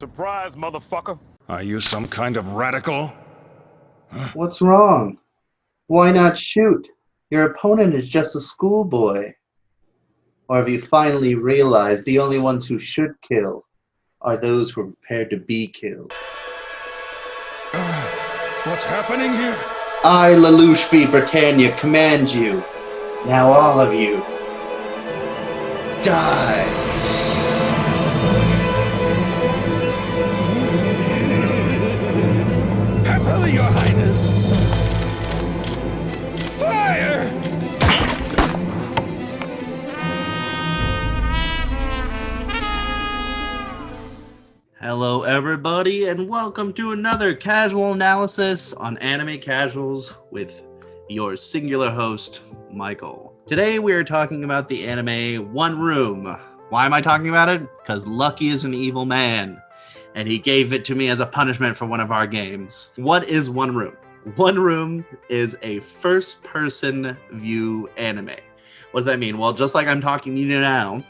Surprise, motherfucker. Are you some kind of radical? What's wrong? Why not shoot? Your opponent is just a schoolboy. Or have you finally realized the only ones who should kill are those who are prepared to be killed? What's happening here? I, Lelouch V. Britannia, command you. Now all of you, die! Happily, Your Highness! Fire! Hello everybody, and welcome to another casual analysis on Anime Casuals with your singular host, Michael. Today we are talking about the anime OneRoom. Why am I talking about it? Because Lucky is an evil man, and he gave it to me as a punishment for one of our games. What is OneRoom? OneRoom is a first-person view anime. What does that mean? Well, just like I'm talking to you now,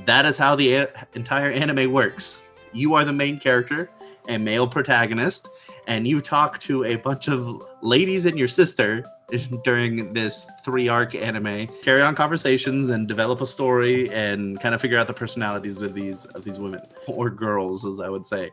that is how the entire anime works. You are the main character and male protagonist, and you talk to a bunch of ladies and your sister during this 3-arc anime, carry on conversations and develop a story and kind of figure out the personalities of these women, or girls, as I would say.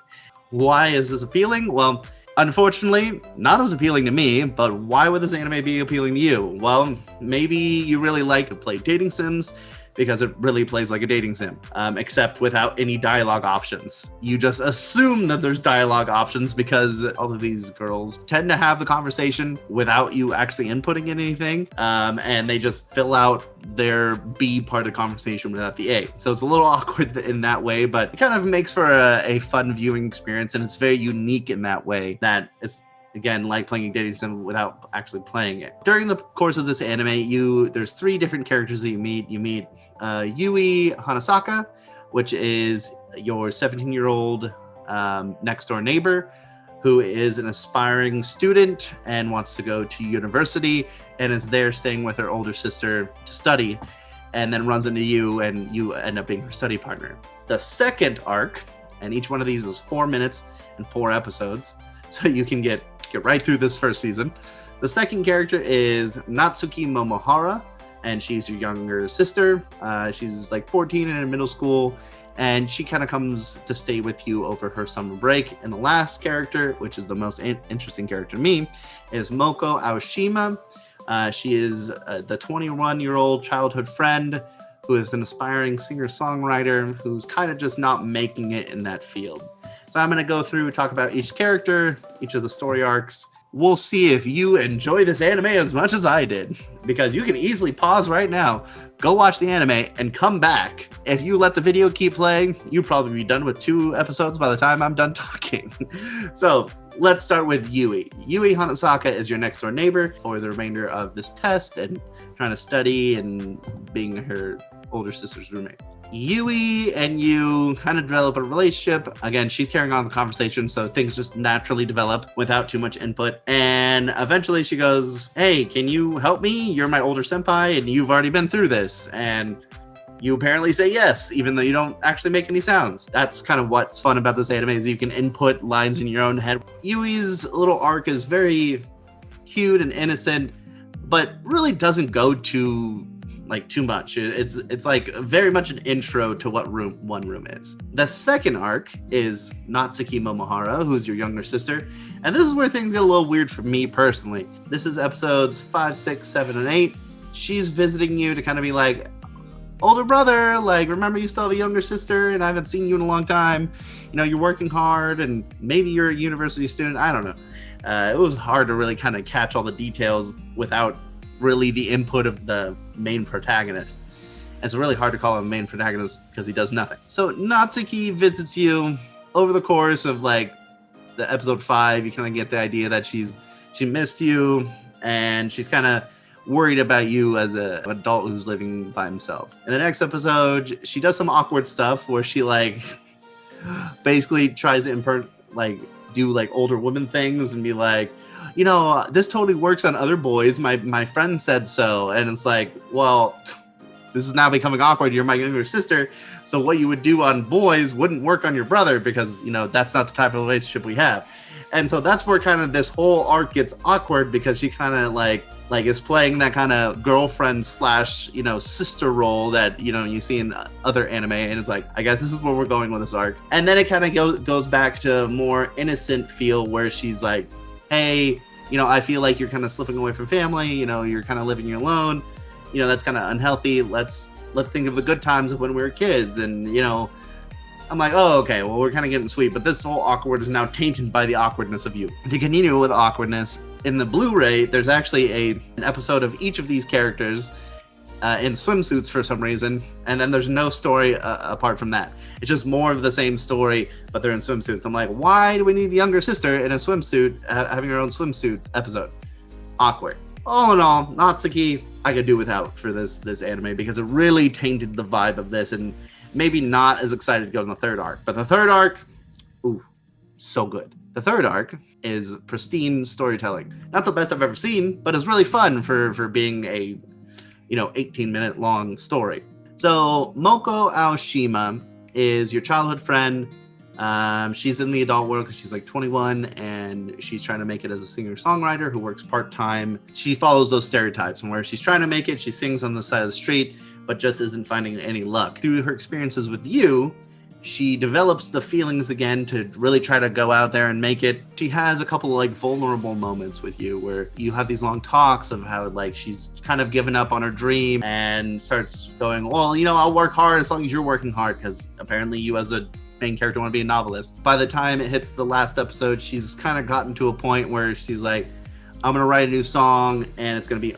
Why is this appealing? Well, unfortunately, not as appealing to me, but why would this anime be appealing to you? Well, maybe you really like to play dating sims, because it really plays like a dating sim, except without any dialogue options. You just assume that there's dialogue options because all of these girls tend to have the conversation without you actually inputting anything, and they just fill out their B part of the conversation without the A. So it's a little awkward in that way, but it kind of makes for a fun viewing experience, and it's very unique in that way that it's, again, like playing a dating sim without actually playing it. During the course of this anime, there's 3 different characters that you meet. You meet Yui Hanasaka, which is your 17-year-old next door neighbor, who is an aspiring student and wants to go to university and is there staying with her older sister to study, and then runs into you and you end up being her study partner. The second arc, and each one of these is 4 minutes and 4 episodes, so you can get right through this first season. The second character is Natsuki Momohara, and she's your younger sister. She's like 14 and in middle school, and she kind of comes to stay with you over her summer break. And the last character, which is the most interesting character to me, is Moko Aoshima. She is the 21-year-old childhood friend who is an aspiring singer-songwriter who's kind of just not making it in that field. So I'm going to go through, talk about each character, each of the story arcs. We'll see if you enjoy this anime as much as I did, because you can easily pause right now, go watch the anime, and come back. If you let the video keep playing, you'll probably be done with 2 episodes by the time I'm done talking. So let's start with Yui. Yui Hanasaka is your next door neighbor for the remainder of this test and trying to study and being her older sister's roommate. Yui and you kind of develop a relationship. Again, she's carrying on the conversation, so things just naturally develop without too much input. And eventually she goes, "Hey, can you help me? You're my older senpai and you've already been through this." And you apparently say yes, even though you don't actually make any sounds. That's kind of what's fun about this anime, is you can input lines in your own head. Yui's little arc is very cute and innocent, but really doesn't go too much. It's like very much an intro to what OneRoom is. The second arc is Natsuki Momohara, who's your younger sister, and this is where things get a little weird for me personally. This is episodes 5, 6, 7, and 8. She's visiting you to kind of be like, older brother, like, remember you still have a younger sister and I haven't seen you in a long time. You know, you're working hard and maybe you're a university student. I don't know. It was hard to really kind of catch all the details without really the input of the main protagonist. It's really hard to call him a main protagonist because he does nothing. So Natsuki visits you over the course of like the episode 5. You kind of get the idea that she missed you and she's kind of worried about you as an adult who's living by himself. In the next episode, she does some awkward stuff where she like basically tries to do like older woman things and be like, you know, this totally works on other boys. My friend said so. And it's like, well, this is now becoming awkward. You're my younger sister. So what you would do on boys wouldn't work on your brother because, that's not the type of relationship we have. And so that's where kind of this whole arc gets awkward because she kind of like is playing that kind of girlfriend / sister role that, you see in other anime. And it's like, I guess this is where we're going with this arc. And then it kind of goes back to a more innocent feel where she's like, hey, I feel like you're kind of slipping away from family. You're kind of living alone. That's kind of unhealthy. Let's think of the good times of when we were kids. And, I'm like, oh, okay, well, we're kind of getting sweet, but this whole awkward is now tainted by the awkwardness of you. To continue with awkwardness, in the Blu-ray, there's actually an episode of each of these characters in swimsuits for some reason, and then there's no story apart from that. It's just more of the same story, but they're in swimsuits. I'm like, why do we need the younger sister in a swimsuit, having her own swimsuit episode? Awkward. All in all, Natsuki, I could do without for this anime because it really tainted the vibe of this, and maybe not as excited to go in the third arc. But the third arc, ooh, so good. The third arc is pristine storytelling. Not the best I've ever seen, but it's really fun for being a 18-minute long story. So Moko Aoshima is your childhood friend. She's in the adult world because she's like 21 and she's trying to make it as a singer-songwriter who works part-time. She follows those stereotypes, and where she's trying to make it, she sings on the side of the street, but just isn't finding any luck. Through her experiences with you, she develops the feelings again to really try to go out there and make it. She has a couple of like vulnerable moments with you where you have these long talks of how like she's kind of given up on her dream and starts going, well, I'll work hard as long as you're working hard, because apparently you as a main character want to be a novelist. By the time it hits the last episode, she's kind of gotten to a point where she's like, I'm gonna write a new song and it's gonna be,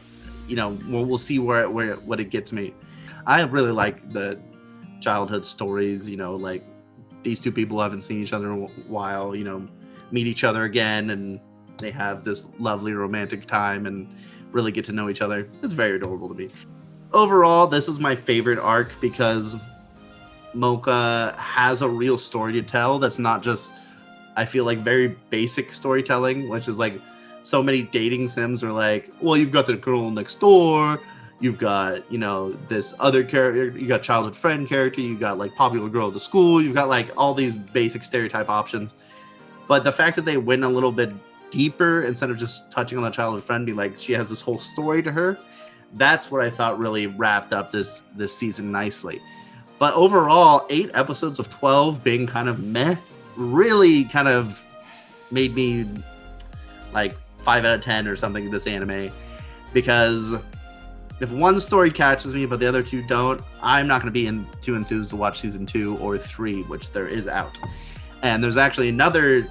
we'll see what it gets me. I really like the childhood stories, like these two people haven't seen each other in a while, meet each other again and they have this lovely romantic time and really get to know each other. It's very adorable to me. Overall, this is my favorite arc because Mocha has a real story to tell that's not just, I feel like, very basic storytelling, which is like so many dating sims are like, well, you've got the girl next door, you've got, this other character, you got childhood friend character, you got like popular girl at the school, you've got like all these basic stereotype options. But the fact that they went a little bit deeper instead of just touching on the childhood friend, be like, she has this whole story to her, that's what I thought really wrapped up this season nicely. But overall, 8 episodes of 12 being kind of meh really kind of made me like 5 out of 10 or something in this anime, because if one story catches me but the other two don't, I'm not going to be too enthused to watch season 2 or 3, which there is out. And there's actually another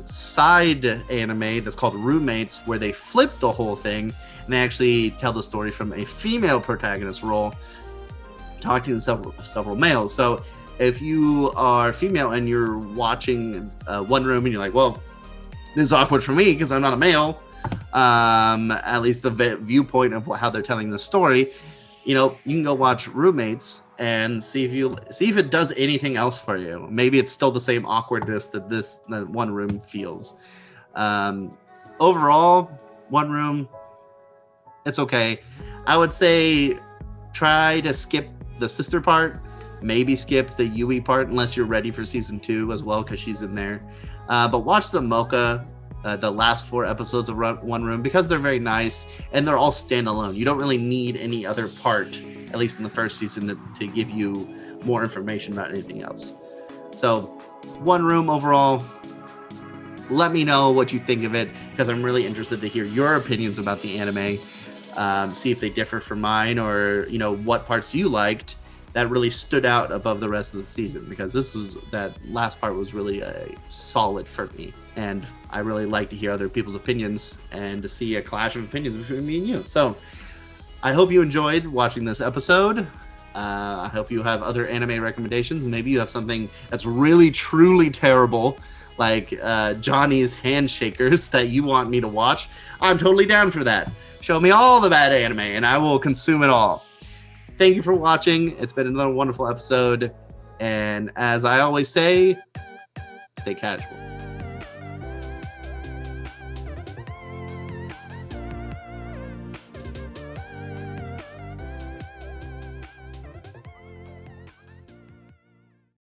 side anime that's called Roommates, where they flip the whole thing and they actually tell the story from a female protagonist role, talking to several males. So if you are female and you're watching OneRoom and you're like, well, this is awkward for me because I'm not a male, at least the viewpoint of how they're telling the story, you can go watch Roommates and see if it does anything else for you. Maybe it's still the same awkwardness that OneRoom feels. Overall, OneRoom, it's okay. I would say try to skip the sister part, maybe skip the Yui part unless you're ready for season 2 as well, because she's in there. But watch the Mocha, the last 4 episodes of OneRoom, because they're very nice and they're all standalone. You don't really need any other part, at least in the first season, to give you more information about anything else. So OneRoom overall, let me know what you think of it, because I'm really interested to hear your opinions about the anime. See if they differ from mine, or what parts you liked that really stood out above the rest of the season, because that last part was really solid for me, and I really like to hear other people's opinions and to see a clash of opinions between me and you. So I hope you enjoyed watching this episode. I hope you have other anime recommendations. Maybe you have something that's really truly terrible, like Johnny's Handshakers, that you want me to watch. I'm totally down for that. Show me all the bad anime and I will consume it all. Thank you for watching. It's been another wonderful episode. And as I always say, stay casual.